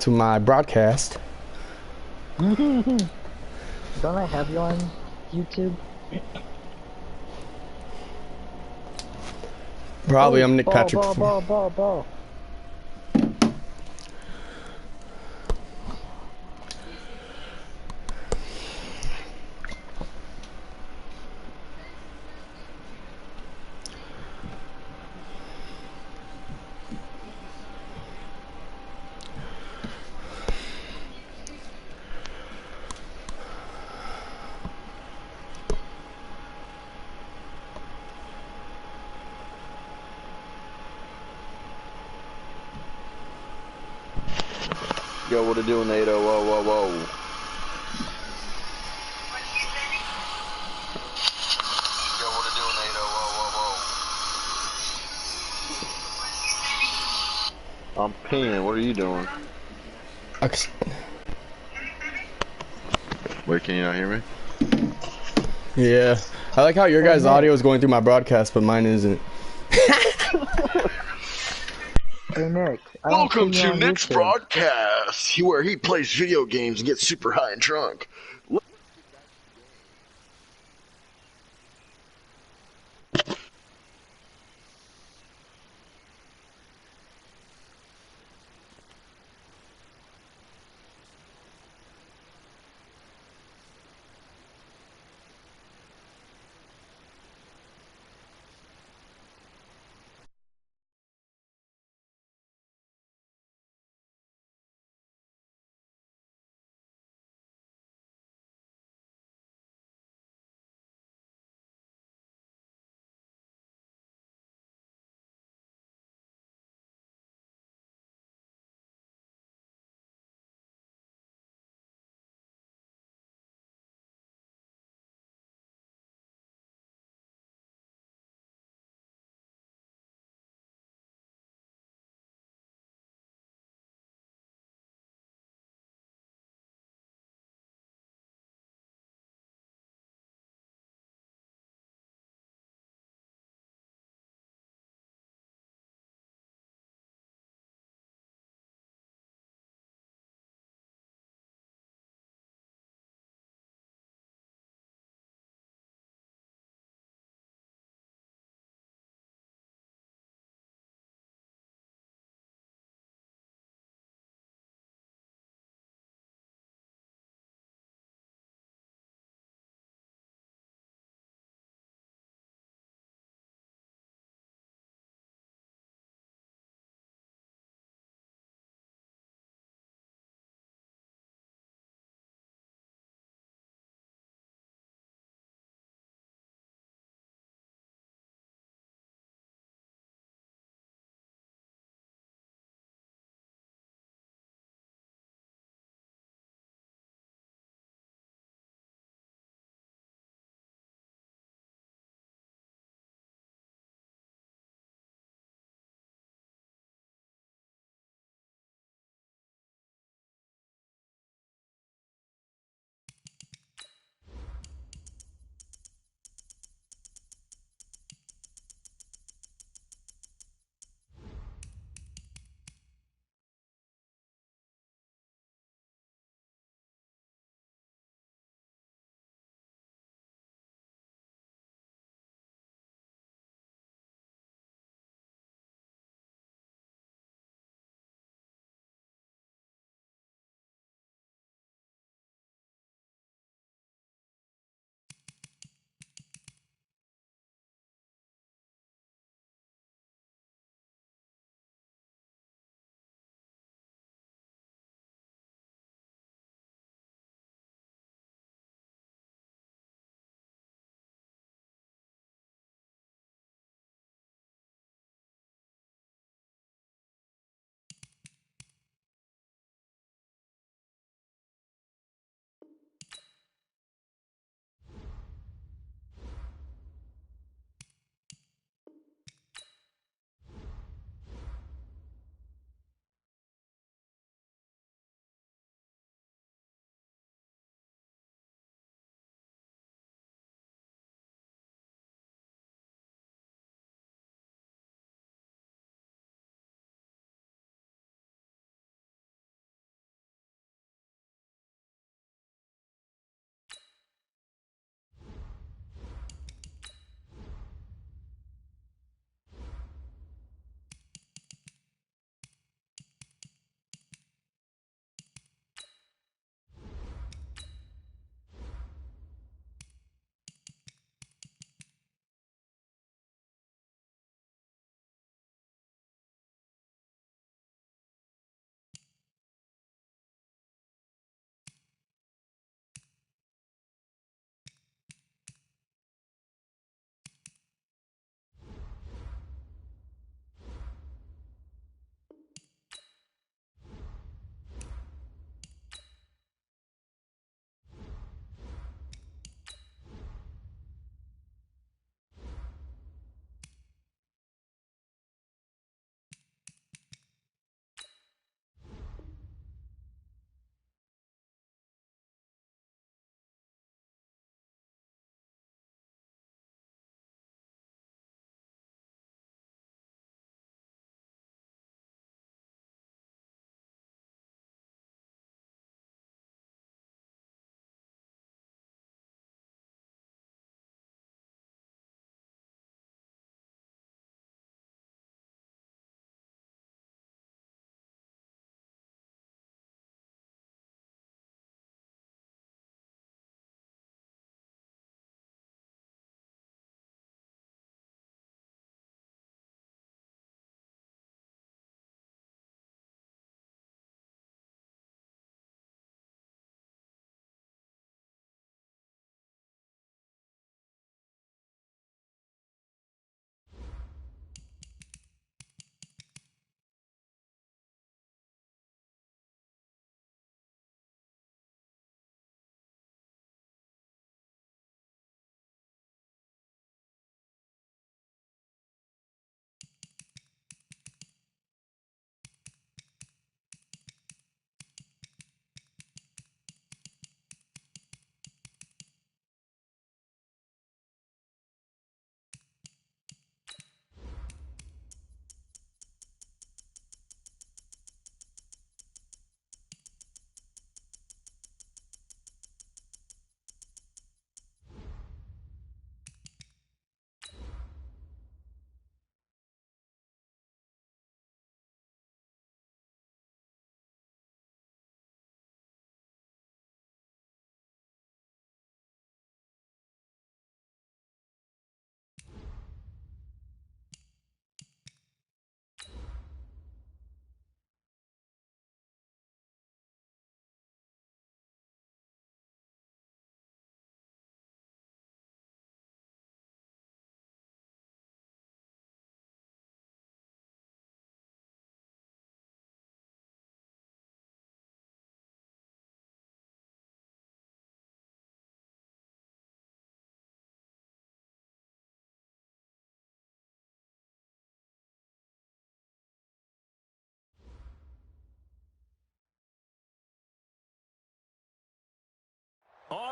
to my broadcast. Don't I have you on YouTube? Probably Oh, I'm Nick ball, Patrick. ball, ball, ball, ball. Yo, what it doing, Nato? Whoa, whoa, whoa. Yo, what it doing, Nato? Whoa, whoa, whoa. I'm peeing. What are you doing? Wait, can you not hear me? Yeah. I like how your guys' audio is going through my broadcast, but mine isn't. Hey Nick, I don't Welcome see you to on Nick's YouTube. broadcast, where he plays video games and gets super high and drunk.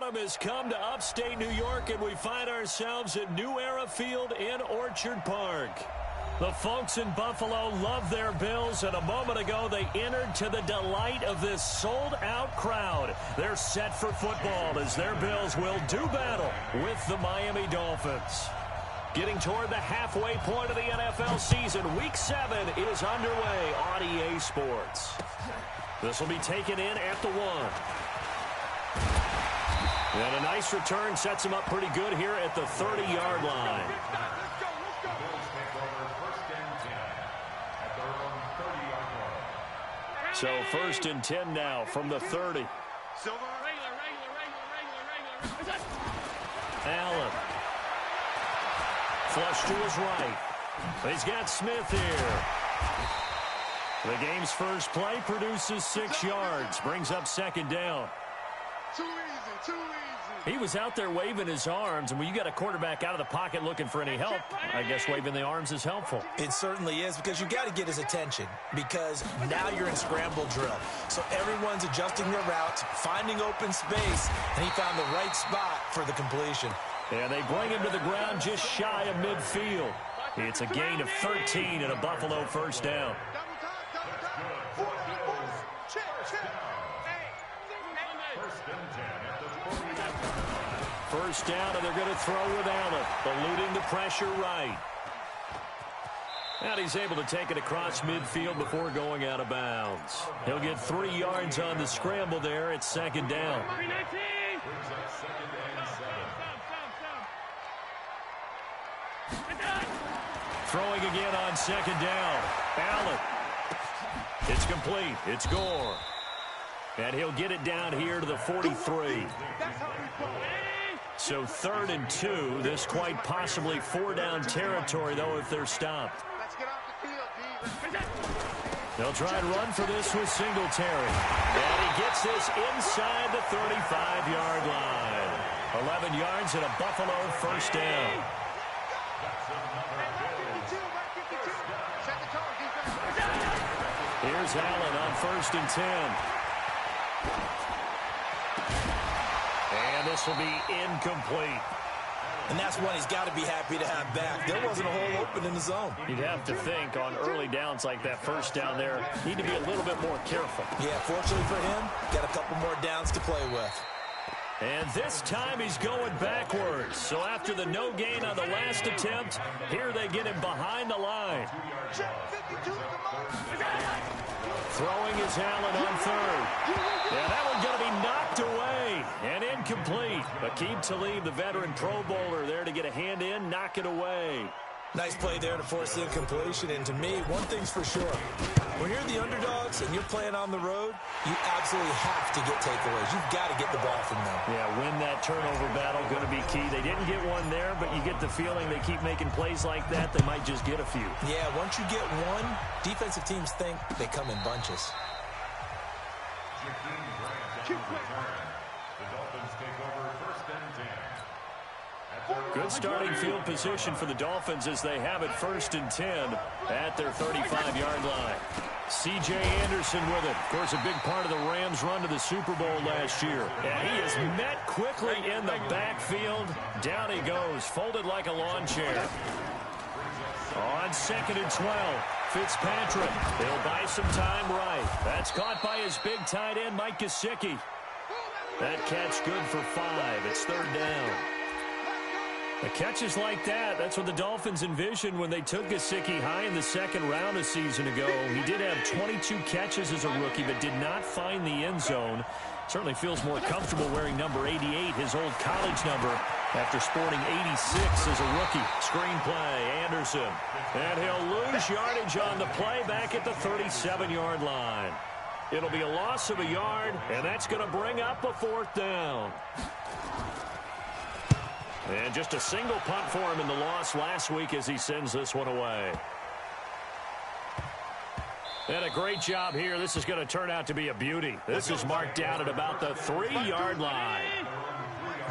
storm has come to upstate New York, and we find ourselves at New Era Field in Orchard Park. The folks in Buffalo love their Bills, and a moment ago they entered to the delight of this sold-out crowd. They're set for football as their Bills will do battle with the Miami Dolphins. Getting toward the halfway point of the NFL season, Week 7 is underway on EA Sports. This will be taken in at the 1. And a nice return sets him up pretty good here at the 30-yard line. So 1st and 10 now from the 30. Allen. Flush to his right. He's got Smith here. The game's first play produces 6 yards. Brings up 2nd down. Too easy, too easy. He was out there waving his arms, and when you got a quarterback out of the pocket looking for any help, I guess waving the arms is helpful. It certainly is, because you got to get his attention, because now you're in scramble drill. So everyone's adjusting their routes, finding open space, and he found the right spot for the completion. And they bring him to the ground just shy of midfield. It's a gain of 13 and a Buffalo 1st down. First down, and they're going to throw with Allen, eluding the pressure right. And he's able to take it across midfield before going out of bounds. He'll get 3 yards on the scramble there. It's 2nd down. Throwing again on 2nd down. Allen. It's complete. It's Gore. And he'll get it down here to the 43. So 3rd and 2. This quite possibly 4-down territory, though, if they're stopped. They'll try and run for this with Singletary. And he gets this inside the 35-yard line. 11 yards and a Buffalo 1st down. Here's Allen on 1st and 10. And this will be incomplete. And that's one he's got to be happy to have back. There wasn't a hole open in the zone. You'd have to think on early downs like that 1st down there, need to be a little bit more careful. Yeah, fortunately for him, got a couple more downs to play with. And this time he's going backwards. So after the no gain on the last attempt, here they get him behind the line. Throwing is Allen on 3rd. Yeah, that one's going to be knocked away and incomplete. Aqib Talib, the veteran Pro Bowler, there to get a hand in, knock it away. Nice play there to force the incompletion. And to me, one thing's for sure. When you're the underdogs and you're playing on the road, you absolutely have to get takeaways. You've got to get the ball from them. Yeah, win that turnover battle, going to be key. They didn't get one there, but you get the feeling they keep making plays like that, they might just get a few. Yeah, once you get one, defensive teams think they come in bunches. The Dolphins take over 1st and 10. Good starting field position for the Dolphins as they have it 1st and 10 at their 35-yard line. C.J. Anderson with it. Of course, a big part of the Rams' run to the Super Bowl last year. And he is met quickly in the backfield. Down he goes, folded like a lawn chair. On 2nd and 12, Fitzpatrick. He'll buy some time right. That's caught by his big tight end, Mike Gesicki. That catch good for 5. It's 3rd down. The catches like that, that's what the Dolphins envisioned when they took Gesicki high in the 2nd round a season ago. He did have 22 catches as a rookie, but did not find the end zone. Certainly feels more comfortable wearing number 88, his old college number, after sporting 86 as a rookie. Screenplay, Anderson. And he'll lose yardage on the play back at the 37-yard line. It'll be a loss of a yard, and that's going to bring up a 4th down. And just a single punt for him in the loss last week as he sends this one away. And a great job here. This is going to turn out to be a beauty. This is marked down at about the 3-yard line.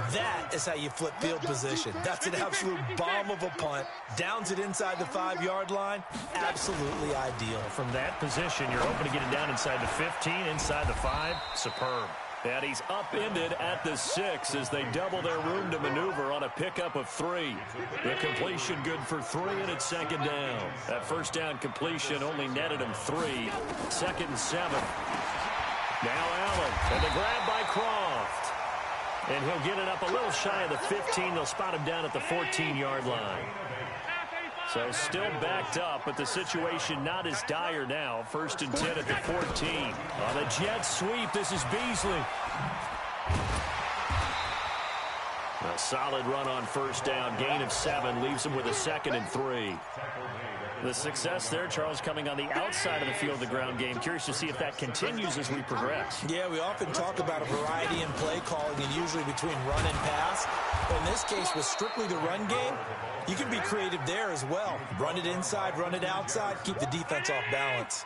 That is how you flip field position. That's an absolute bomb of a punt. Downs it inside the 5-yard line. Absolutely ideal. From that position, you're hoping to get it down inside the 15, inside the 5. Superb. And he's upended at the 6 as they double their room to maneuver on a pickup of 3. The completion good for 3, and it's second down. That first down completion only netted him 3. Second and 7. Now Allen, and the grab by Croft. And he'll get it up a little shy of the 15. They'll spot him down at the 14-yard line. So still backed up, but the situation not as dire now. First and 10 at the 14. On the jet sweep, this is Beasley. A solid run on first down. Gain of 7 leaves him with a second and 3. The success there, Charles, coming on the outside of the field of the ground game. Curious to see if that continues as we progress. Yeah, we often talk about a variety in play calling and usually between run and pass. But in this case, with strictly the run game, you can be creative there as well. Run it inside, run it outside, keep the defense off balance.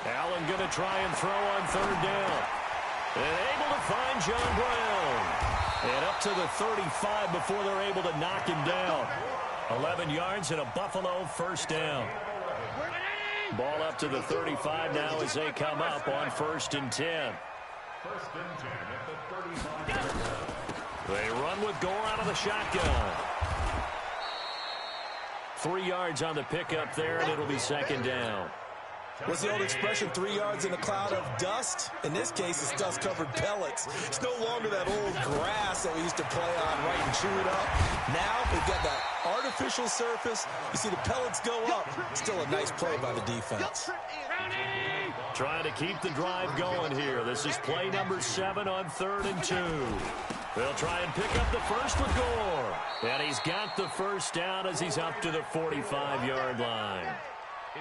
Allen going to try and throw on third down. And able to find John Brown. And up to the 35 before they're able to knock him down. 11 yards and a Buffalo first down. Ball up to the 35 now as they come up on first and 10. First and 10 at the 35. They run with Gore out of the shotgun. 3 yards on the pickup there, and it'll be second down. What's the old expression, 3 yards in a cloud of dust? In this case, it's dust-covered pellets. It's no longer that old grass that we used to play on, right, and chew it up. Now we've got that artificial surface. You see the pellets go up. Still a nice play by the defense. Trying to keep the drive going here. This is play number 7 on 3rd and 2. They'll try and pick up the first with Gore. And he's got the first down as he's up to the 45-yard line.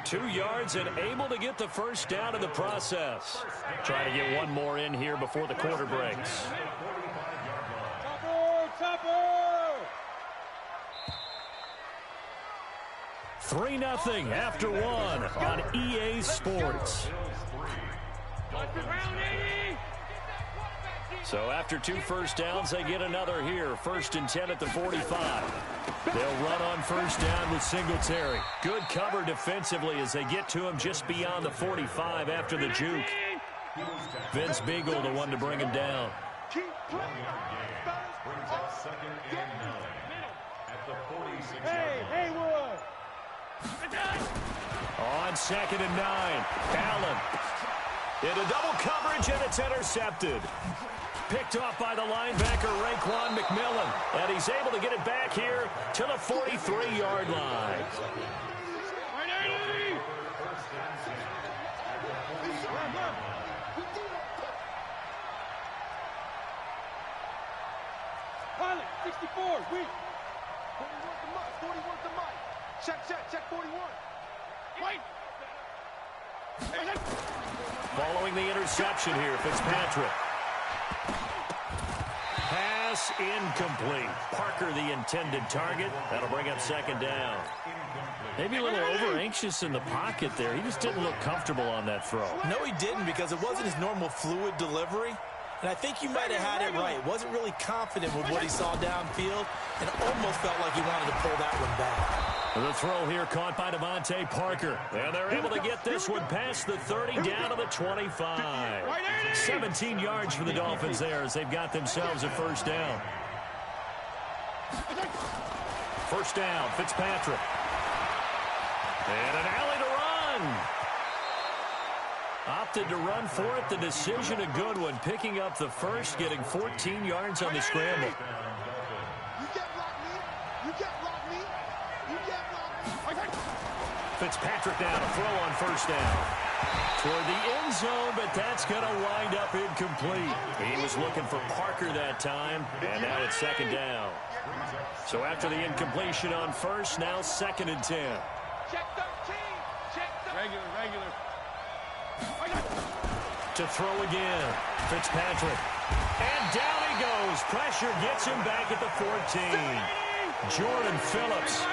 2 yards and able to get the first down in the process. Try to get one more in here before the quarter breaks. 3-0 after 1 on EA Sports. So after 2 first downs, they get another here. First and 10 at the 45. They'll run on first down with Singletary. Good cover defensively as they get to him just beyond the 45 after the juke. Vince Beagle, the one to bring him down. Brings up second and 9 at the 46-yard line. On second and 9, Allen into double coverage, and it's intercepted. Picked off by the linebacker, Raekwon McMillan. And he's able to get it back here to the 43-yard line. Pilot, 64, weak. 41 to Mike. Check 41. Wait. Following the interception here, Fitzpatrick. Pass incomplete. Parker the intended target. That'll bring up second down. Maybe a little over-anxious in the pocket there. He just didn't look comfortable on that throw. No, he didn't, because it wasn't his normal fluid delivery. And I think you might have had it right. Wasn't really confident with what he saw downfield, and almost felt like he wanted to pull that one back. The throw here caught by Devontae Parker. And they're able to get this one past the 30 down to the 25. 17 yards for the Dolphins there as they've got themselves a first down. First down, Fitzpatrick. And an alley to run. Opted to run for it. The decision a good one. Picking up the first, getting 14 yards on the scramble. Fitzpatrick now to throw on first down. Toward the end zone, but that's going to wind up incomplete. He was looking for Parker that time, and now it's second down. So after the incompletion on first, now second and 10. Check 13. Regular. To throw again, Fitzpatrick. And down he goes. Pressure gets him back at the 14. Jordan Phillips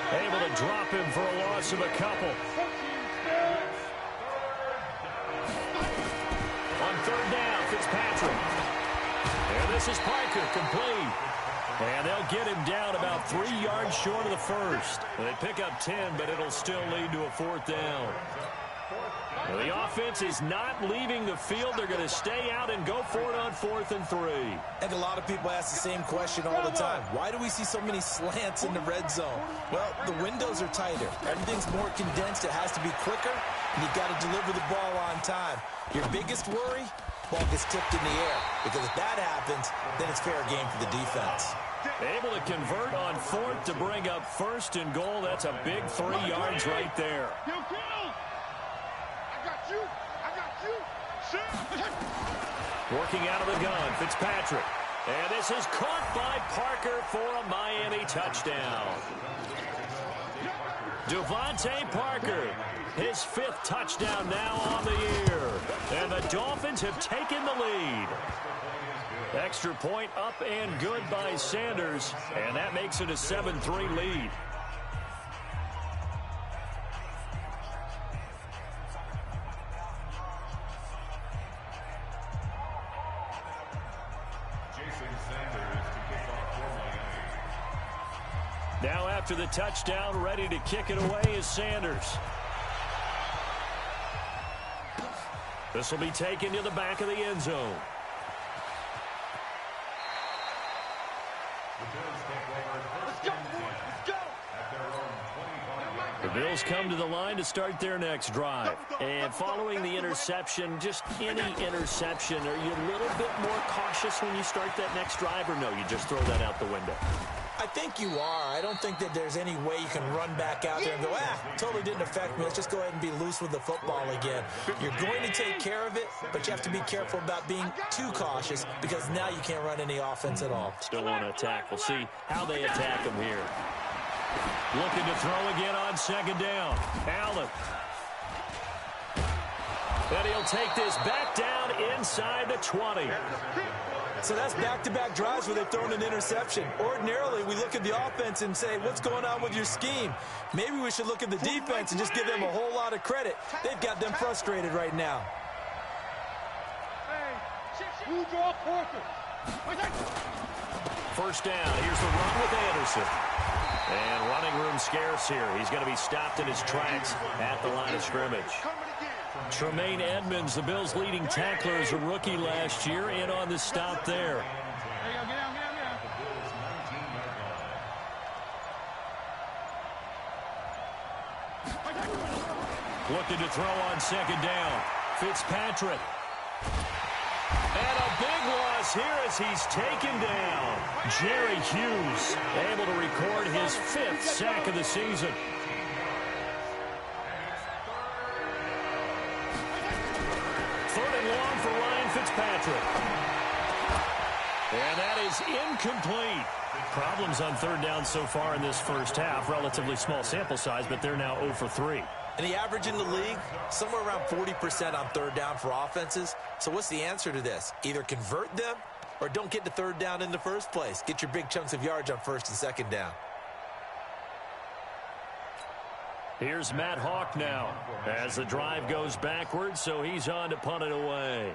able to drop him for a loss of a couple. On third down, Fitzpatrick. And this is Parker, complete. And they'll get him down about 3 yards short of the first. They pick up 10, but it'll still lead to a 4th down. Well, the offense is not leaving the field. They're going to stay out and go for it on 4th and 3. And a lot of people ask the same question all the time. Why do we see so many slants in the red zone? Well, the windows are tighter. Everything's more condensed. It has to be quicker, and you've got to deliver the ball on time. Your biggest worry, ball gets tipped in the air, because if that happens, then it's fair game for the defense. Able to convert on 4th to bring up 1st and goal. That's a big 3 yards right there. Working out of the gun, Fitzpatrick. And this is caught by Parker for a Miami touchdown. Devontae Parker, his 5th touchdown now on the year. And the Dolphins have taken the lead. Extra point up and good by Sanders. And that makes it a 7-3 lead. Now after the touchdown, ready to kick it away is Sanders. This will be taken to the back of the end zone. The Bills come to the line to start their next drive. And following the interception, just any interception, are you a little bit more cautious when you start that next drive, or no, you just throw that out the window? I think you are. I don't think that there's any way you can run back out there and go, totally didn't affect me. Let's just go ahead and be loose with the football again. You're going to take care of it, but you have to be careful about being too cautious, because now you can't run any offense at all. Still want to attack. We'll see how they attack him here. Looking to throw again on 2nd down. Allen. And he'll take this back down inside the 20. So that's back-to-back drives where they've thrown an interception. Ordinarily, we look at the offense and say, what's going on with your scheme? Maybe we should look at the defense and just give them a whole lot of credit. They've got them frustrated right now. First down. Here's the run with Anderson. And running room scarce here. He's going to be stopped in his tracks at the line of scrimmage. Tremaine Edmonds, the Bills' leading tackler, as a rookie last year, in on the stop there. Looking to throw on 2nd down. Fitzpatrick. And a big loss here as he's taken down. Jerry Hughes able to record his 5th sack of the season. Long for Ryan Fitzpatrick. And that is incomplete. Problems on 3rd down so far in this first half. Relatively small sample size, but they're now 0 for 3. And the average in the league, somewhere around 40% on 3rd down for offenses. So what's the answer to this? Either convert them or don't get to 3rd down in the first place. Get your big chunks of yards on 1st and 2nd down. Here's Matt Hawk now as the drive goes backwards, so he's on to punt it away.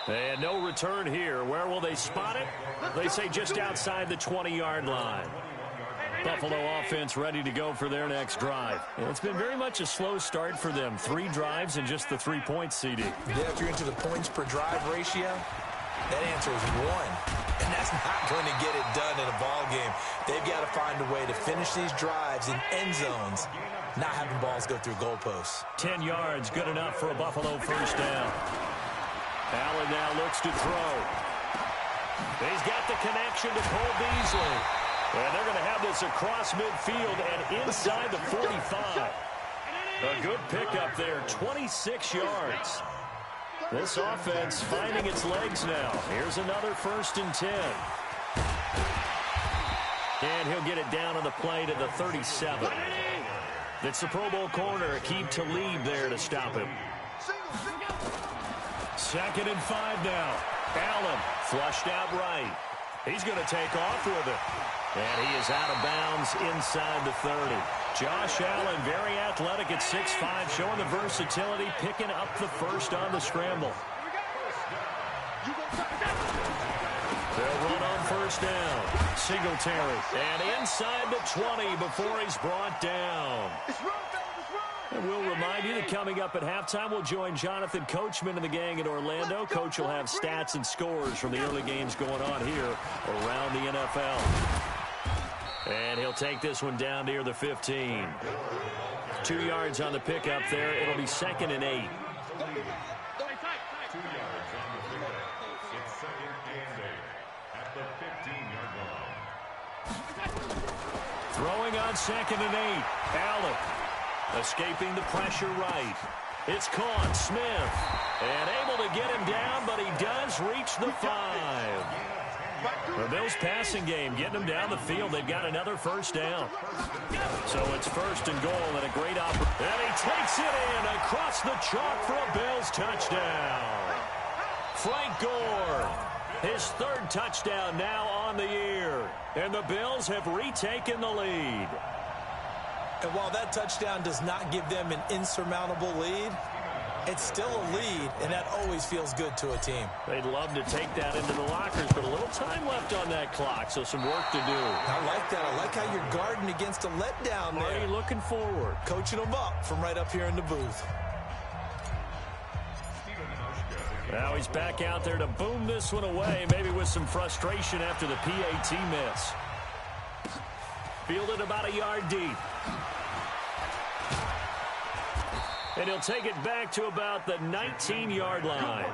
And no return here. Where will they spot it? They say just outside the 20-yard line. Buffalo offense ready to go for their next drive. It's been very much a slow start for them. 3 drives and just the 3 points, CD. Yeah, if you're into the points per drive ratio, that answer is 1. And that's not going to get it done in a ball game. They've got to find a way to finish these drives in end zones, not having balls go through goalposts. 10 yards, good enough for a Buffalo first down. Allen now looks to throw. He's got the connection to Cole Beasley. And they're going to have this across midfield and inside the 45. A good pickup there, 26 yards. This offense finding its legs now. Here's another 1st and 10. And he'll get it down on the play to the 37. It's the Pro Bowl corner, Aqib Talib there to stop him. 2nd and 5 now. Allen flushed out right. He's going to take off with it. And he is out of bounds inside the 30. Josh Allen, very athletic at 6'5", showing the versatility, picking up the first on the scramble. They'll run on first down. Singletary. And inside the 20 before he's brought down. And we'll remind you that coming up at halftime, we'll join Jonathan Coachman and the gang in Orlando. Coach will have stats and scores from the early games going on here around the NFL. And he'll take this one down near the 15. 2 yards on the pickup there. It'll be 2nd and 8. 2 yards on the pickup. It's 2nd and 8 at the 15-yard line. Throwing on 2nd and 8. Allen escaping the pressure right. It's caught. Smith. And able to get him down, but he does reach the 5. The Bills' passing game getting them down the field. They've got another first down. So it's 1st and goal and a great opportunity. And he takes it in across the chalk for a Bills touchdown. Frank Gore, his 3rd touchdown now on the year. And the Bills have retaken the lead. And while that touchdown does not give them an insurmountable lead, it's still a lead, and that always feels good to a team. They'd love to take that into the lockers, but a little time left on that clock, so some work to do. I like that. I like how you're guarding against a letdown there. Already looking forward. Coaching them up from right up here in the booth. Now he's back out there to boom this one away, maybe with some frustration after the PAT miss. Fielded about a yard deep. And he'll take it back to about the 19-yard line.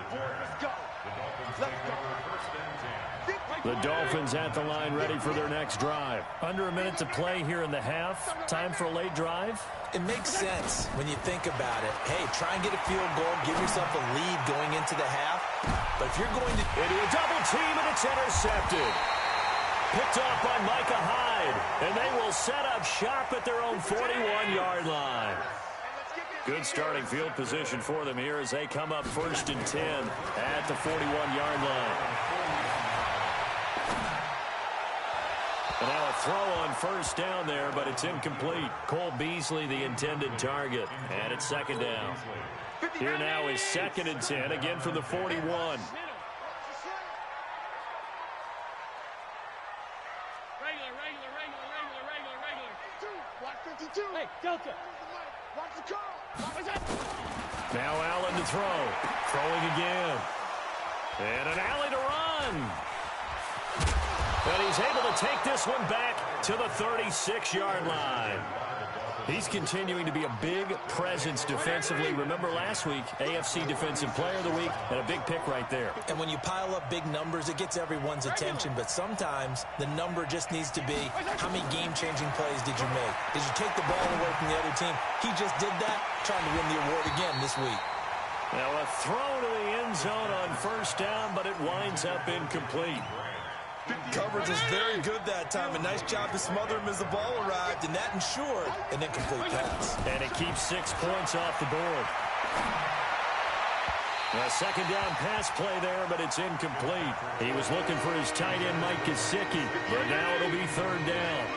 The Dolphins at the line ready for their next drive. Under a minute to play here in the half. Time for a late drive. It makes sense when you think about it. Hey, try and get a field goal, give yourself a lead going into the half. But if you're going to into a double team, and it's intercepted. Picked off by Micah Hyde. And they will set up shop at their own 41-yard line. Good starting field position for them here as they come up 1st and 10 at the 41-yard line. And now a throw on first down there, but it's incomplete. Cole Beasley, the intended target, and it's 2nd down. Here now is 2nd and 10, again from the 41. Regular. 52. Hey, Delta. Watch the call. Now Allen to throw. Throwing again. And an alley to run. And he's able to take this one back to the 36-yard line. He's continuing to be a big presence defensively. Remember last week, AFC Defensive Player of the Week, and a big pick right there. And when you pile up big numbers, it gets everyone's attention. But sometimes the number just needs to be, how many game-changing plays did you make? Did you take the ball away from the other team? He just did that, trying to win the award again this week. Now a throw to the end zone on first down, but it winds up incomplete. Coverage was very good that time. A nice job to smother him as the ball arrived, and that ensured an incomplete pass. And it keeps 6 points off the board. A 2nd down pass play there, but it's incomplete. He was looking for his tight end, Mike Gesicki, but now it'll be 3rd down.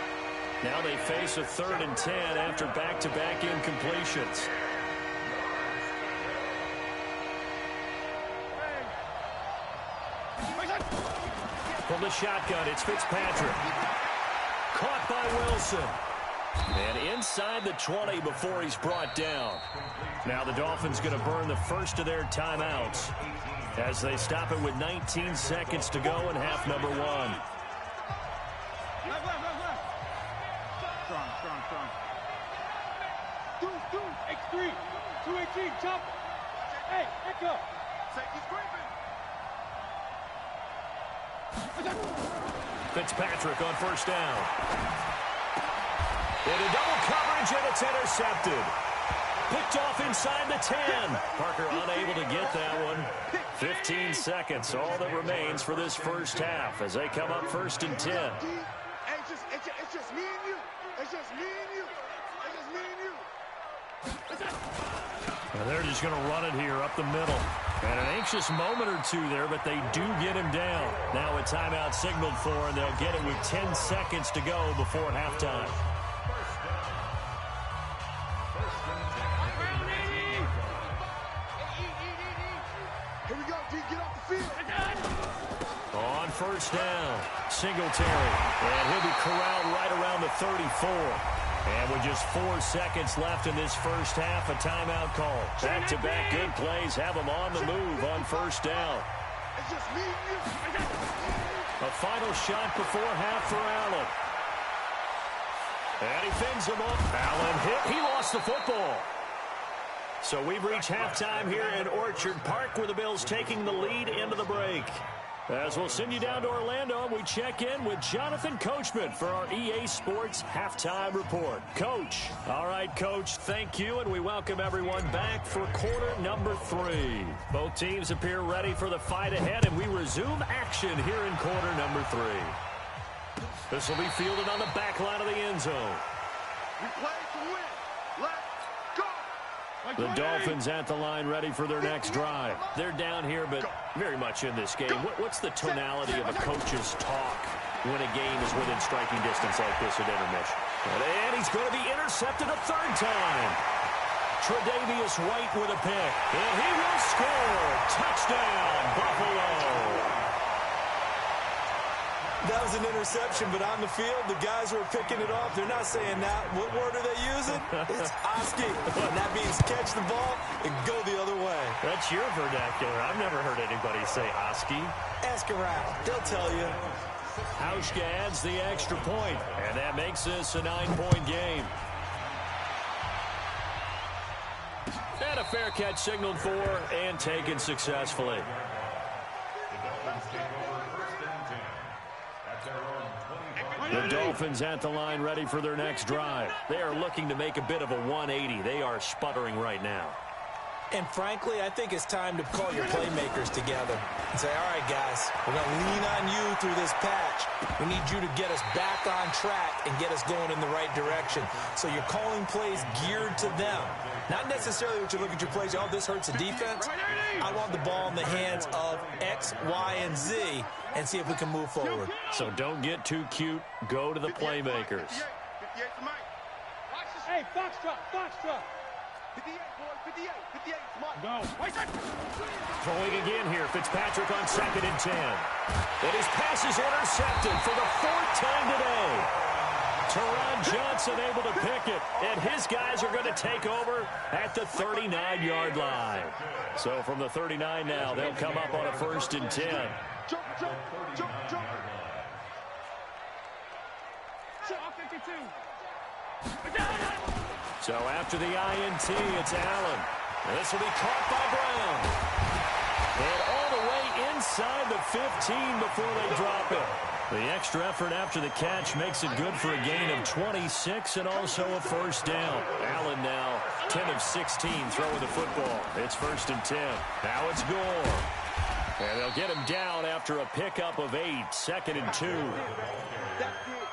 Now they face a 3rd and 10 after back-to-back incompletions. From the shotgun, it's Fitzpatrick. Caught by Wilson. And inside the 20 before he's brought down. Now the Dolphins going to burn the first of their timeouts as they stop it with 19 seconds to go in half number 1. Strong. Do. X3. 218. Jump. Hey, echo. He's creeping. Fitzpatrick on first down. Into double coverage, and it's intercepted. Picked off inside the 10. Parker unable to get that one. 15 seconds, all that remains for this first half as they come up 1st and 10. It's just me and you. It's just me and you. It's just me and you. And they're just going to run it here up the middle. And an anxious moment or two there, but they do get him down. Now a timeout signaled for, and they'll get it with 10 seconds to go before halftime. Here we go, D. Get off the field. On first down, Singletary. And he'll be corralled right around the 34. And with just 4 seconds left in this first half, a timeout call. Back-to-back good plays have them on the move on first down. It's just me and you. A final shot before half for Allen. And he fins him off. Allen hit. He lost the football. So we've reached halftime here in Orchard Park, where the Bills taking the lead into the break. As we'll send you down to Orlando, we check in with Jonathan Coachman for our EA Sports Halftime Report. Coach. All right, Coach, thank you, and we welcome everyone back for quarter number 3. Both teams appear ready for the fight ahead, and we resume action here in quarter number 3. This will be fielded on the back line of the end zone. We play to win. Let's go. The Dolphins at the line, ready for their next drive. They're down here, but very much in this game. What's the tonality of a coach's talk when a game is within striking distance like this at intermission? And he's going to be intercepted a third time. Tre'Davious White with a pick. And he will score. Touchdown, Buffalo. That was an interception, but on the field, the guys who are picking it off, they're not saying that. What word are they using? It's Oski. And that means catch the ball and go the other way. That's your vernacular. I've never heard anybody say Oski. Ask around. They'll tell you. Hauschka adds the extra point, and that makes this a 9-point game. And a fair catch signaled for and taken successfully. The Dolphins at the line, ready for their next drive. They are looking to make a bit of a 180. They are sputtering right now. And frankly, I think it's time to call your playmakers together and say, all right, guys, we're going to lean on you through this patch. We need you to get us back on track and get us going in the right direction. So you're calling plays geared to them. Not necessarily what you look at your plays, oh, this hurts the defense. I want the ball in the hands of X, Y, and Z and see if we can move forward. So don't get too cute. Go to the playmakers. Hey, Foxtrot, Foxtrot. 58, boy, 58, 58, smart. Go. Throwing again here, Fitzpatrick on 2nd and 10. And his pass is intercepted for the 4th time today. Teron Johnson able to pick it, and his guys are going to take over at the 39-yard line. So from the 39 now, they'll come up on a 1st and 10. Jump, jump, jump, jump. 52. So after the INT, it's Allen. This will be caught by Brown. And all the way inside the 15 before they drop it. The extra effort after the catch makes it good for a gain of 26 and also a 1st down. Allen now 10 of 16 throwing the football. It's 1st and 10. Now it's Gore. And they'll get him down after a pickup of 8. 2nd and 2.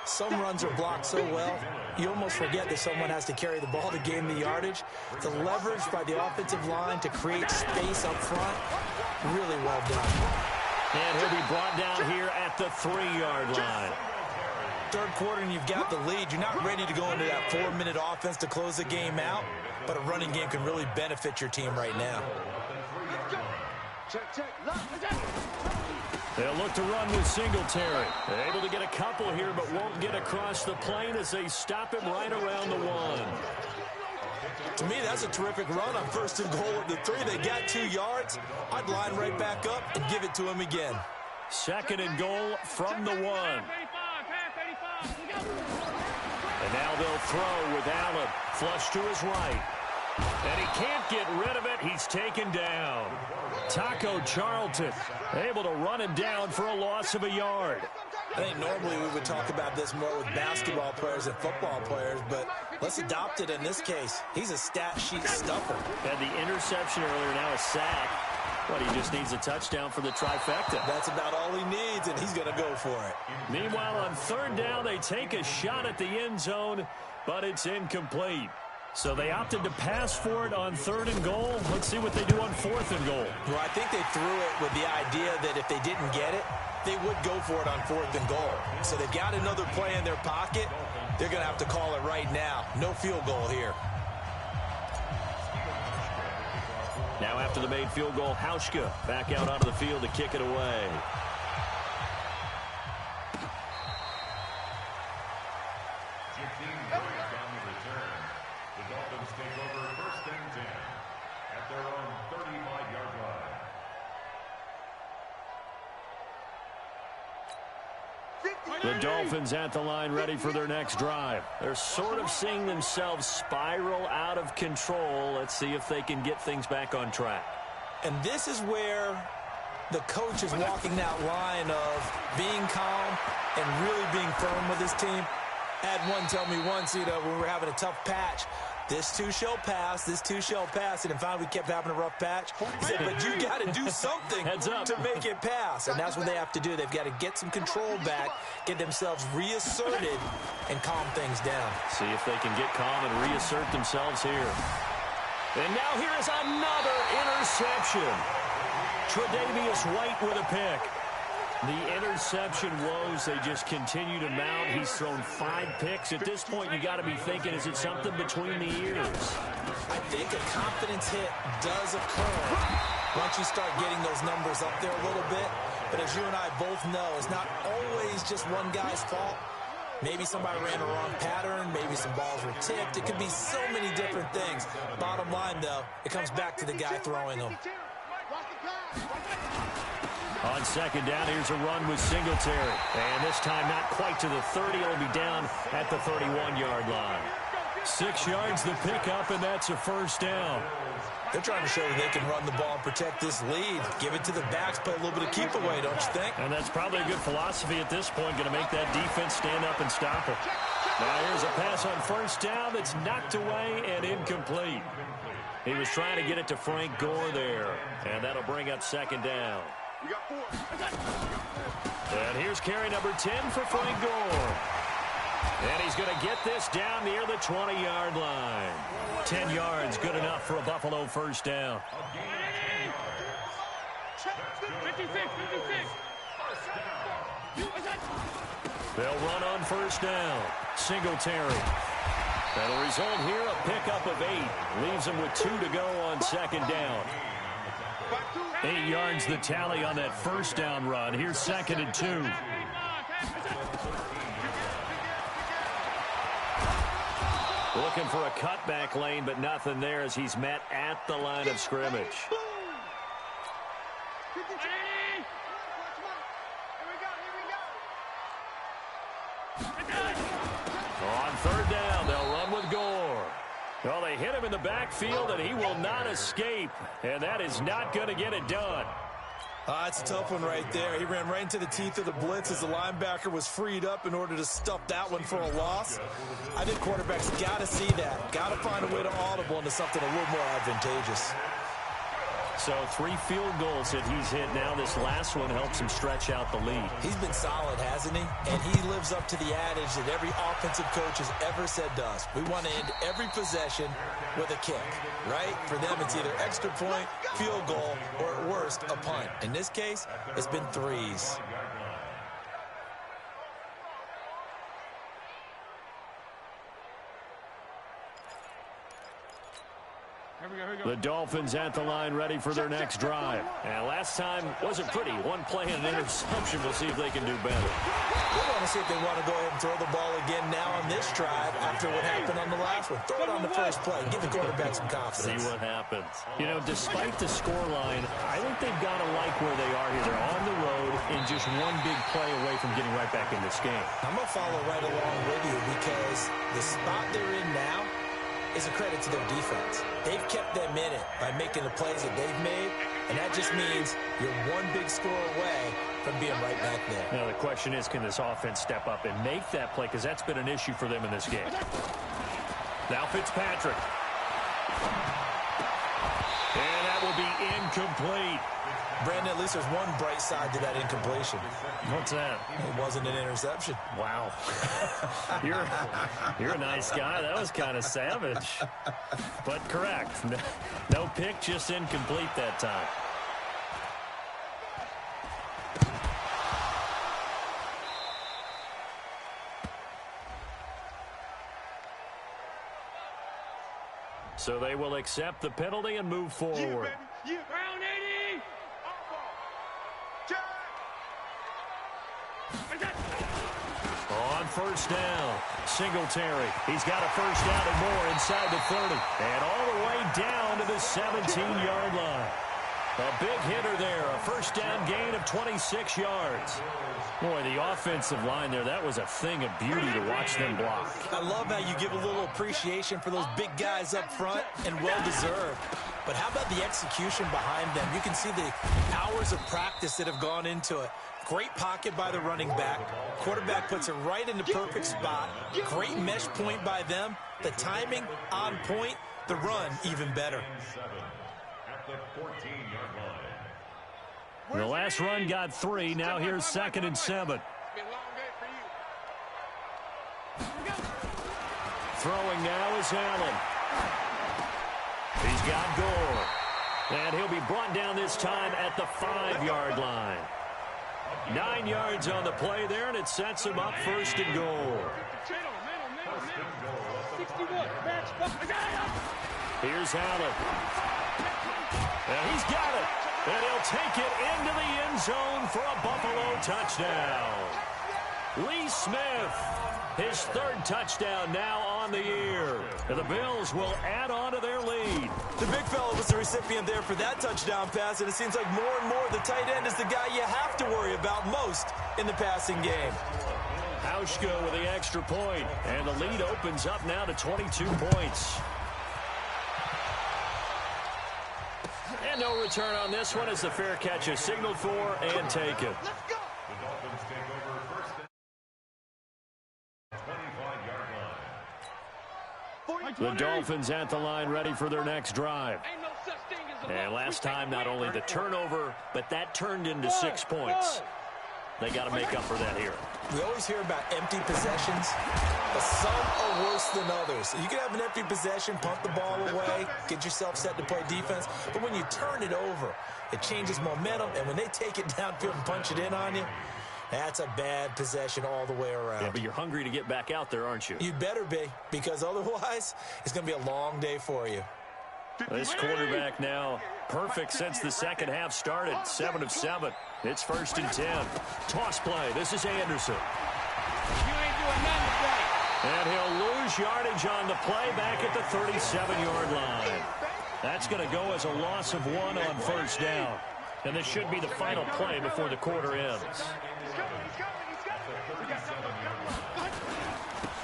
Some runs are blocked so well, you almost forget that someone has to carry the ball to gain the yardage. The leverage by the offensive line to create space up front, really well done. And he'll be brought down here at the 3-yard line. 3rd quarter and you've got the lead. You're not ready to go into that 4-minute offense to close the game out, but a running game can really benefit your team right now. Check, check. They'll look to run with Singletary. They're able to get a couple here, but won't get across the plane as they stop him right around the 1. To me, that's a terrific run on 1st and goal at the 3. They got 2 yards. I'd line right back up and give it to him again. 2nd and goal from the 1. 35, pass 35. And now they'll throw with Allen. Flush to his right. And he can't get rid of it. He's taken down. Taco Charlton able to run him down for a loss of a yard. I think normally we would talk about this more with basketball players and football players, but let's adopt it in this case. He's a stat sheet stuffer. Had the interception earlier, now a sack. But he just needs a touchdown for the trifecta. That's about all he needs, and he's going to go for it. Meanwhile, on 3rd down, they take a shot at the end zone, but it's incomplete. So they opted to pass for it on 3rd and goal. Let's see what they do on 4th and goal. Well, I think they threw it with the idea that if they didn't get it, they would go for it on 4th and goal. So they've got another play in their pocket. They're going to have to call it right now. No field goal here. Now after the made field goal, Hauschka back out onto the field to kick it away. The Dolphins take over 1st and 10 at their own 35-yard line. The Dolphins at the line ready for their next drive. They're sort of seeing themselves spiral out of control. Let's see if they can get things back on track. And this is where the coach is walking that line of being calm and really being firm with his team. I had one tell me once, when we were having a tough patch, this too shall pass, this too shall pass, and finally we kept having a rough patch. He said, but you got to do something to make it pass, and that's what they have to do. They've got to get some control back, get themselves reasserted, and calm things down. See if they can get calm and reassert themselves here. And now here is another interception. Tre'Davious White with a pick. The interception woes, they just continue to mount. He's thrown 5 picks. At this point, you got to be thinking, is it something between the ears? I think a confidence hit does occur once you start getting those numbers up there a little bit. But as you and I both know, it's not always just one guy's fault. Maybe somebody ran a wrong pattern. Maybe some balls were tipped. It could be so many different things. Bottom line, though, it comes back to the guy throwing them. On 2nd down, here's a run with Singletary. And this time not quite to the 30. It'll be down at the 31-yard line. 6 yards the pickup, and that's a 1st down. They're trying to show that they can run the ball and protect this lead. Give it to the backs, play a little bit of keep away, don't you think? And that's probably a good philosophy at this point, going to make that defense stand up and stop it. Now here's a pass on 1st down that's knocked away and incomplete. He was trying to get it to Frank Gore there, and that'll bring up 2nd down. And here's carry number 10 for Frank Gore. And he's going to get this down near the 20-yard line. 10 yards, good enough for a Buffalo 1st down. 56. They'll run on 1st down. Singletary. That'll result here a pickup of 8. Leaves him with 2 to go on 2nd down. 8 yards the tally on that 1st down run. Here's 2nd and 2. Looking for a cutback lane, but nothing there as he's met at the line of scrimmage. On 3rd down, they'll run with Gore. Well, they hit him in the backfield, and he will not escape. And that is not going to get it done. It's a tough one right there. He ran right into the teeth of the blitz as the linebacker was freed up in order to stuff that one for a loss. I think quarterbacks got to see that. Got to find a way to audible into something a little more advantageous. So 3 field goals that he's hit now. This last one helps him stretch out the lead. He's been solid, hasn't he? And he lives up to the adage that every offensive coach has ever said to us. We want to end every possession with a kick, right? For them, it's either extra point, field goal, or at worst, a punt. In this case, it's been 3s. The Dolphins at the line ready for their next drive. And last time wasn't pretty. 1 play and an interception. We'll see if they can do better. I want to see if they want to go ahead and throw the ball again now on this drive after what happened on the last one. Throw it on the first play. Give the quarterback some confidence. See what happens. You know, despite the scoreline, I think they've got to like where they are here. They're on the road and just 1 big play away from getting right back in this game. I'm going to follow right along with you because the spot they're in now is a credit to their defense. They've kept them in it by making the plays that they've made, and that just means you're 1 big score away from being right back there. Now, the question is, can this offense step up and make that play? Because that's been an issue for them in this game. Now Fitzpatrick. And that will be incomplete. Brandon, at least there's one bright side to that incompletion. What's that? It wasn't an interception. Wow. You're a nice guy. That was kind of savage. But correct. No pick, just incomplete that time. So they will accept the penalty and move forward. Round 80. On first down, Singletary. He's got a first down and more inside the 30. And all the way down to the 17-yard line. A big hitter there, a first down gain of 26 yards. Boy, the offensive line there, that was a thing of beauty to watch them block. I love how you give a little appreciation for those big guys up front, and well-deserved. But how about the execution behind them? You can see the hours of practice that have gone into it. Great pocket by the running back. Quarterback puts it right in the perfect spot. Great mesh point by them. The timing on point. The run even better. At the 14-yard line. The last run got 3. Now here's 2nd and 7. Throwing now is Allen. He's got Gore. And he'll be brought down this time at the 5-yard line. 9 yards on the play there, and it sets him up 1st and goal. Here's Allen. And he's got it. And he'll take it into the end zone for a Buffalo touchdown. Lee Smith, his 3rd touchdown now on the year. And the Bills will add on to their lead. The big fella was the recipient there for that touchdown pass, and it seems like more and more the tight end is the guy you have to worry about most in the passing game. Hauschka with the extra point, and the lead opens up now to 22 points. And no return on this one as the fair catch is signaled for and taken. The Dolphins take over first and 25-yard line. The Dolphins at the line ready for their next drive. And last time, not only the turnover, but that turned into 6 points. They got to make up for that here. We always hear about empty possessions, but some are worse than others. You can have an empty possession, punt the ball away, get yourself set to play defense, but when you turn it over, it changes momentum, and when they take it downfield and punch it in on you, that's a bad possession all the way around. Yeah, but you're hungry to get back out there, aren't you? You'd better be, because otherwise, it's going to be a long day for you. This quarterback now perfect since the second half started. 7 of 7. It's 1st and 10. Toss play. This is Anderson. You ain't doing nothing today. And he'll lose yardage on the play back at the 37-yard line. That's going to go as a loss of 1 on 1st down. And this should be the final play before the quarter ends.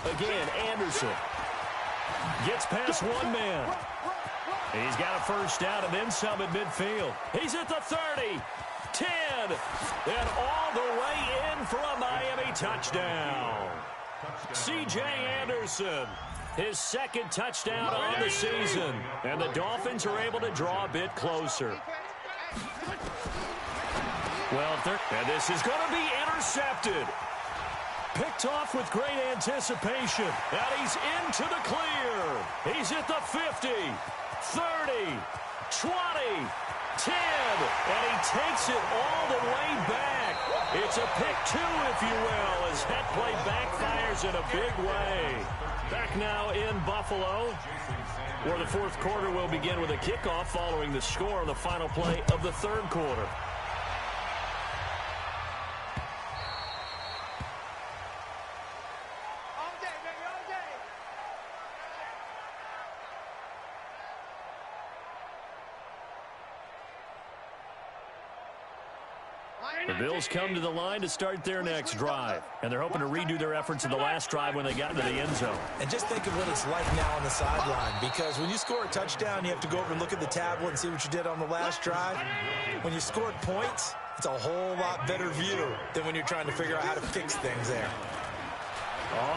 Again, Anderson gets past one man. He's got a first down and then some at midfield. He's at the 30, 10, and all the way in for a Miami touchdown. C.J. Anderson, his 2nd touchdown on the season, and the Dolphins are able to draw a bit closer. Well, and this is going to be intercepted. Picked off with great anticipation, and he's into the clear. He's at the 50, 30, 20, 10, and he takes it all the way back. It's a pick 2, if you will, as that play backfires in a big way. Back now in Buffalo, where the 4th quarter will begin with a kickoff following the score on the final play of the 3rd quarter. The Bills come to the line to start their next drive, and they're hoping to redo their efforts in the last drive when they got into the end zone. And just think of what it's like now on the sideline, because when you score a touchdown, you have to go over and look at the tablet and see what you did on the last drive. When you scored points, it's a whole lot better view than when you're trying to figure out how to fix things there.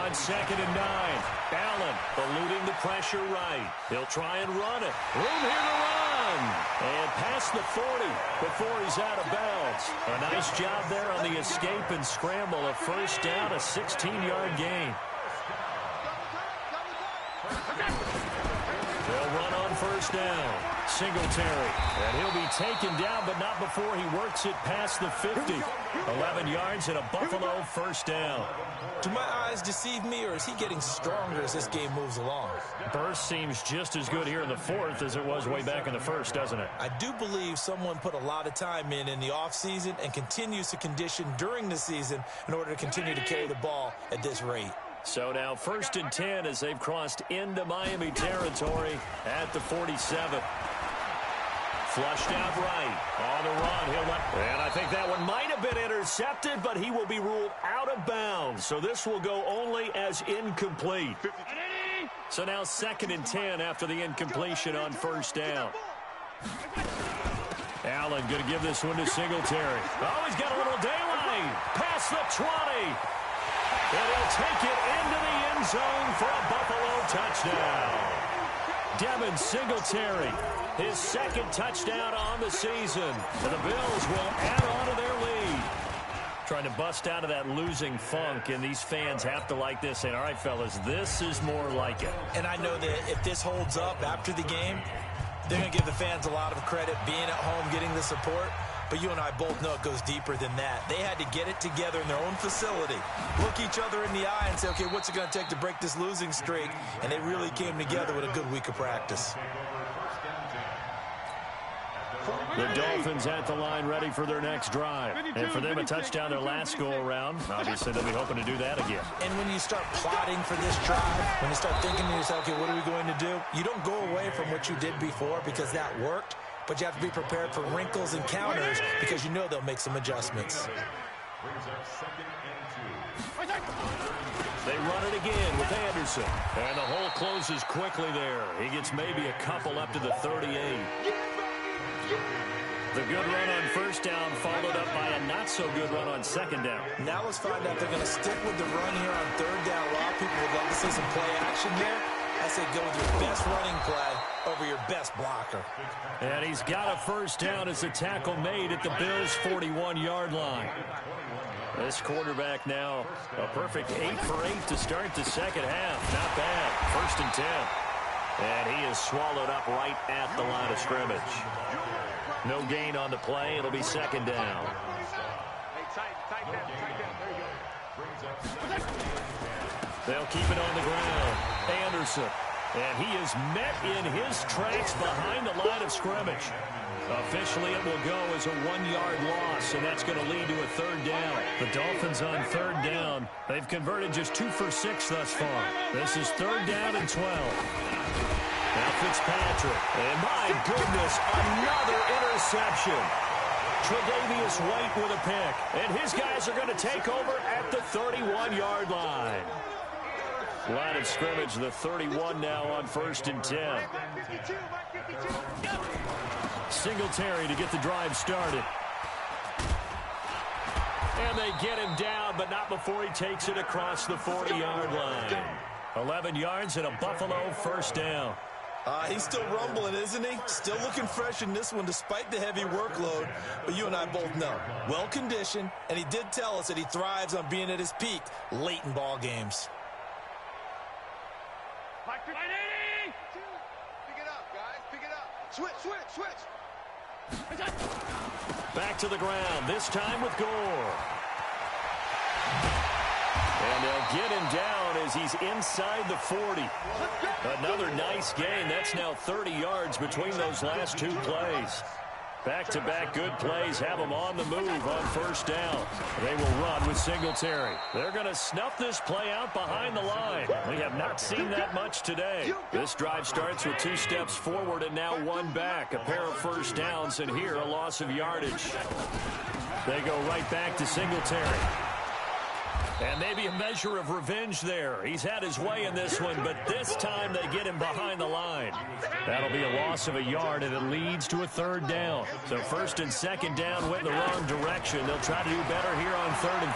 On 2nd and 9, Allen eluding the pressure right. He'll try and run it. Room here to run. And past the 40 before he's out of bounds. A nice job there on the escape and scramble. A first down, a 16-yard gain. They'll run on first down. Singletary. And he'll be taken down, but not before he works it past the 50. 11 yards and a Buffalo first down. Do my eyes deceive me, or is he getting stronger as this game moves along? Burst seems just as good here in the fourth as it was way back in the first, doesn't it? I do believe someone put a lot of time in the offseason and continues to condition during the season in order to continue to carry the ball at this rate. So now 1st and 10 as they've crossed into Miami territory at the 47. Flushed out right. On the run. And I think that one might have been intercepted, but he will be ruled out of bounds. So this will go only as incomplete. So now 2nd and 10 after the incompletion on first down. Allen going to give this one to Singletary. Oh, he's got a little daylight. Past the 20. And he'll take it into the end zone for a Buffalo touchdown. Devin Singletary, his 2nd touchdown on the season. And the Bills will add on to their lead. Trying to bust out of that losing funk, and these fans have to like this. Saying, all right, fellas, this is more like it. And I know that if this holds up after the game, they're going to give the fans a lot of credit being at home, getting the support. But you and I both know it goes deeper than that. They had to get it together in their own facility, look each other in the eye and say, okay, what's it going to take to break this losing streak? And they really came together with a good week of practice. The Dolphins at the line ready for their next drive. And for them, a touchdown their last go-around. Obviously, they'll be hoping to do that again. And when you start plotting for this drive, when you start thinking to yourself, okay, what are we going to do? You don't go away from what you did before because that worked. But you have to be prepared for wrinkles and counters because you know they'll make some adjustments. They run it again with Anderson. And the hole closes quickly there. He gets maybe a couple up to the 38. The good run on first down followed up by a not-so-good run on second down. Now let's find out if they're going to stick with the run here on third down. A lot of people would love to see some play action here. I say go with your best running play over your best blocker. And he's got a first down as the tackle made at the Bills' 41-yard line. This quarterback now a perfect 8 for 8 to start the second half. Not bad. 1st and 10. And he is swallowed up right at the line of scrimmage. No gain on the play. It'll be 2nd down. They'll keep it on the ground. Anderson. And he is met in his tracks behind the line of scrimmage. Officially, it will go as a 1-yard loss, and that's going to lead to a 3rd down. The Dolphins on 3rd down. They've converted just 2 for 6 thus far. This is 3rd down and 12. Now Fitzpatrick. And my goodness, another interception. Tre'Davious White with a pick. And his guys are going to take over at the 31-yard line. Line of scrimmage, the 31 now on 1st and 10. Singletary to get the drive started. And they get him down, but not before he takes it across the 40-yard line. 11 yards and a Buffalo first down. He's still rumbling, isn't he? Still looking fresh in this one despite the heavy workload. But you and I both know, well-conditioned, and he did tell us that he thrives on being at his peak late in ball games. Pick it up, guys. Pick it up. Switch. Back to the ground, this time with Gore. And they'll get him down as he's inside the 40. Another nice gain. That's now 30 yards between those last 2 plays. Back-to-back good plays have them on the move on first down. They will run with Singletary. They're going to snuff this play out behind the line. We have not seen that much today. This drive starts with 2 steps forward and now 1 back. A pair of first downs, and here a loss of yardage. They go right back to Singletary. And maybe a measure of revenge there. He's had his way in this one, but this time they get him behind the line. That'll be a loss of a yard, and it leads to a 3rd down. So 1st and 2nd down went the wrong direction. They'll try to do better here on 3rd and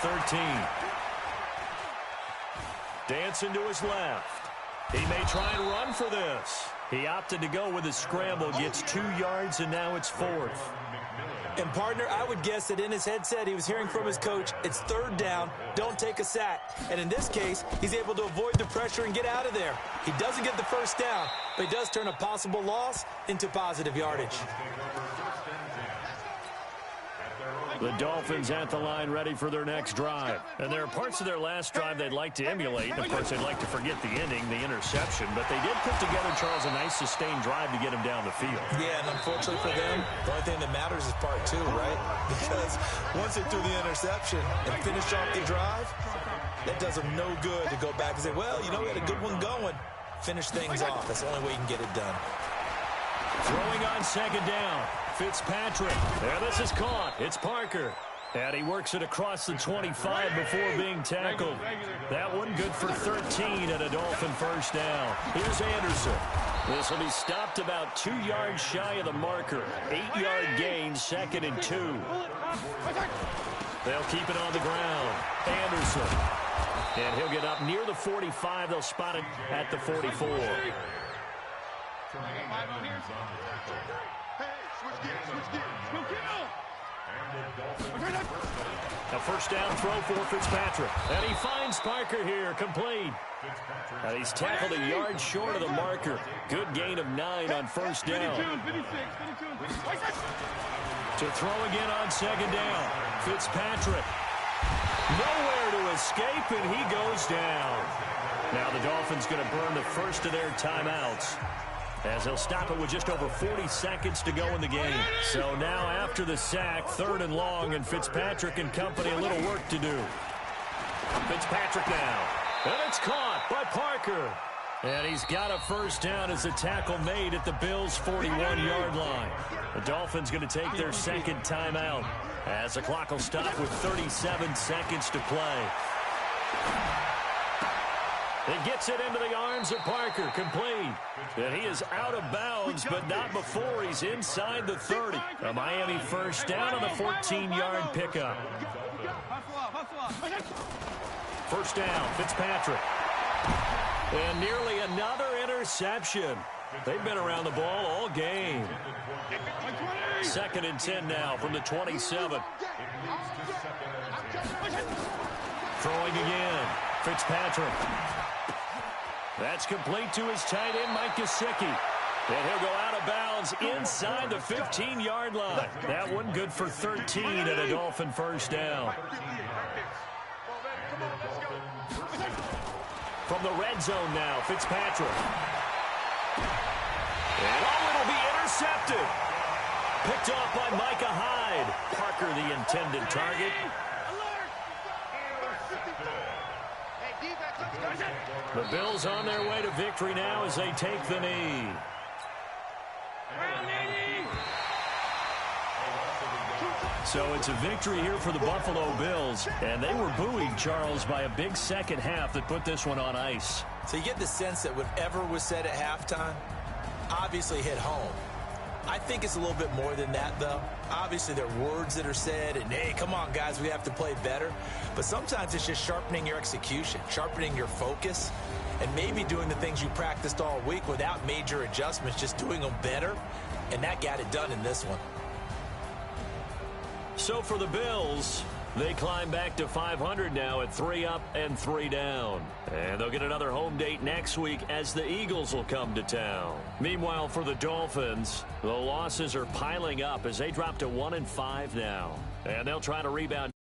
13. Dancing to his left. He may try and run for this. He opted to go with a scramble, gets 2 yards, and now it's 4th. And, partner, I would guess that in his headset he was hearing from his coach, it's 3rd down, don't take a sack. And in this case, he's able to avoid the pressure and get out of there. He doesn't get the 1st down, but he does turn a possible loss into positive yardage. The Dolphins at the line ready for their next drive. And there are parts of their last drive they'd like to emulate. And, of course, they'd like to forget the ending, the interception. But they did put together, Charles, a nice sustained drive to get him down the field. Yeah, and unfortunately for them, the only thing that matters is part 2, right? Because once they threw the interception and finished off the drive, that does them no good to go back and say, well, you know, we had a good one going. Finish things off. That's the only way you can get it done. Throwing on 2nd down. Fitzpatrick. There, this is caught. It's Parker. And he works it across the 25 before being tackled. That one good for 13 and a Dolphin 1st down. Here's Anderson. This will be stopped about 2 yards shy of the marker. 8-yard gain, 2nd and 2. They'll keep it on the ground. Anderson. And he'll get up near the 45. They'll spot it at the 44. A 1st down throw for Fitzpatrick. And he finds Parker here, complete. And he's tackled a yard short of the marker. Good gain of 9 on 1st down. To throw again on 2nd down. Fitzpatrick. Nowhere to escape, and he goes down. Now the Dolphins going to burn the first of their timeouts, as they'll stop it with just over 40 seconds to go in the game. So now after the sack, 3rd and long, and Fitzpatrick and company a little work to do. Fitzpatrick now. And it's caught by Parker. And he's got a 1st down as the tackle made at the Bills' 41-yard line. The Dolphins going to take their 2nd timeout, as the clock will stop with 37 seconds to play. It gets it into the arms of Parker, complete. And he is out of bounds, but not before he's inside the 30. A Miami 1st down on the 14-yard pickup. 1st down, Fitzpatrick. And nearly another interception. They've been around the ball all game. 2nd and 10 now from the 27. Throwing again, Fitzpatrick. That's complete to his tight end, Mike Gesicki. And he'll go out of bounds inside the 15-yard line. That one good for 13 and a Dolphin 1st down. From the red zone now, Fitzpatrick. And it'll be intercepted. Picked off by Micah Hyde. Parker the intended target. The Bills on their way to victory now as they take the knee. So it's a victory here for the Buffalo Bills, and they were buoyed, Charles, by a big 2nd half that put this one on ice. So you get the sense that whatever was said at halftime obviously hit home. I think it's a little bit more than that, though. Obviously, there are words that are said, and, hey, come on, guys, we have to play better. But sometimes it's just sharpening your execution, sharpening your focus, and maybe doing the things you practiced all week without major adjustments, just doing them better, and that got it done in this one. So for the Bills, they climb back to 500 now at 3 up and 3 down. And they'll get another home date next week as the Eagles will come to town. Meanwhile, for the Dolphins, the losses are piling up as they drop to 1-5 now. And they'll try to rebound